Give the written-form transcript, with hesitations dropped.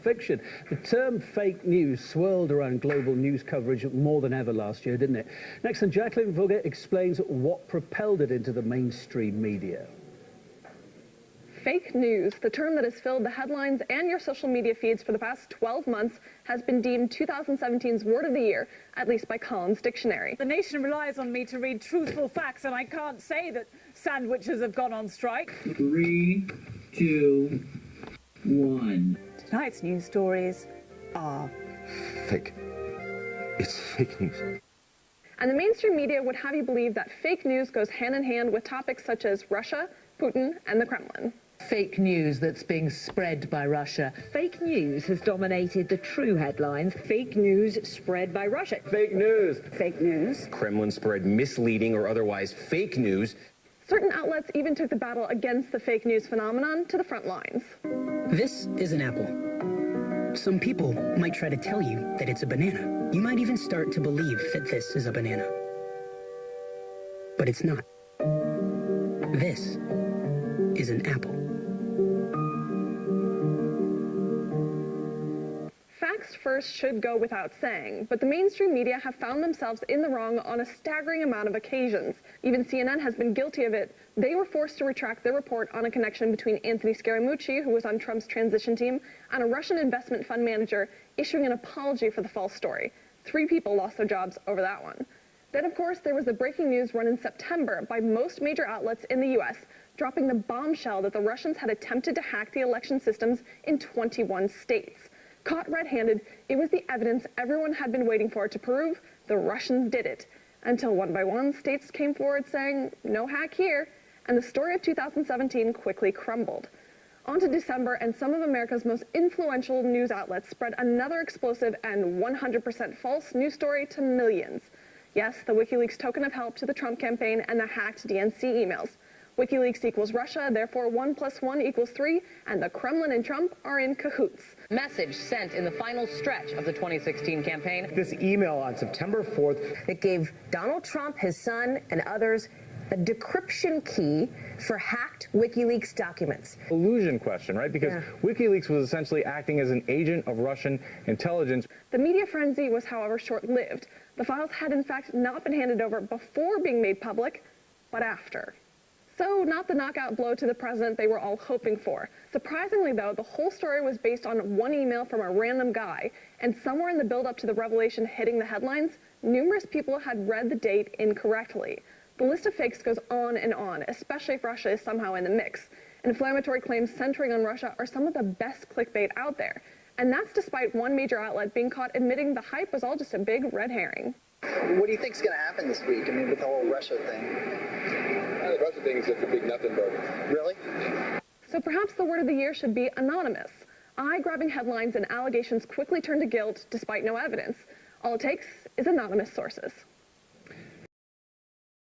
fiction. The term fake news swirled around global news coverage more than ever last year, didn't it? Next, and Jacqueline Vogel explains what propelled it into the mainstream media. Fake news, the term that has filled the headlines and your social media feeds for the past 12 months, has been deemed 2017's Word of the Year, at least by Collins Dictionary. The nation relies on me to read truthful facts, and I can't say that sandwiches have gone on strike. 3, 2, 1. Tonight's news stories are fake. It's fake news. And the mainstream media would have you believe that fake news goes hand in hand with topics such as Russia, Putin, and the Kremlin. Fake news that's being spread by Russia. Fake news has dominated the true headlines. Fake news spread by Russia. Fake news. Fake news. Kremlin spread misleading or otherwise fake news. Certain outlets even took the battle against the fake news phenomenon to the front lines. This is an apple. Some people might try to tell you that it's a banana. You might even start to believe that this is a banana. But it's not. This is an apple. Facts first should go without saying, but the mainstream media have found themselves in the wrong on a staggering amount of occasions. Even CNN has been guilty of it. They were forced to retract their report on a connection between Anthony Scaramucci, who was on Trump's transition team, and a Russian investment fund manager, issuing an apology for the false story. 3 people lost their jobs over that one. Then, of course, there was the breaking news run in September by most major outlets in the U.S., dropping the bombshell that the Russians had attempted to hack the election systems in 21 states. Caught red-handed, it was the evidence everyone had been waiting for to prove the Russians did it, until one by one states came forward saying, no hack here, and the story of 2017 quickly crumbled. On to December, and some of America's most influential news outlets spread another explosive and 100% false news story to millions. Yes, the WikiLeaks token of help to the Trump campaign and the hacked DNC emails. WikiLeaks equals Russia, therefore 1 + 1 = 3, and the Kremlin and Trump are in cahoots. Message sent in the final stretch of the 2016 campaign. This email on September 4th. It gave Donald Trump, his son, and others a decryption key for hacked WikiLeaks documents. Illusion question, right? Because WikiLeaks was essentially acting as an agent of Russian intelligence. The media frenzy was, however, short-lived. The files had, in fact, not been handed over before being made public, but after. So, not the knockout blow to the president they were all hoping for. Surprisingly, though, the whole story was based on one email from a random guy, and somewhere in the build-up to the revelation hitting the headlines, numerous people had read the date incorrectly. The list of fakes goes on, especially if Russia is somehow in the mix. Inflammatory claims centering on Russia are some of the best clickbait out there. And that's despite one major outlet being caught admitting the hype was all just a big red herring. What do you think's going to happen this week? I mean, with the whole Russia thing. The Russia thing is just a big nothing burger. Really? So perhaps the word of the year should be anonymous. Eye-grabbing headlines and allegations quickly turn to guilt despite no evidence. All it takes is anonymous sources.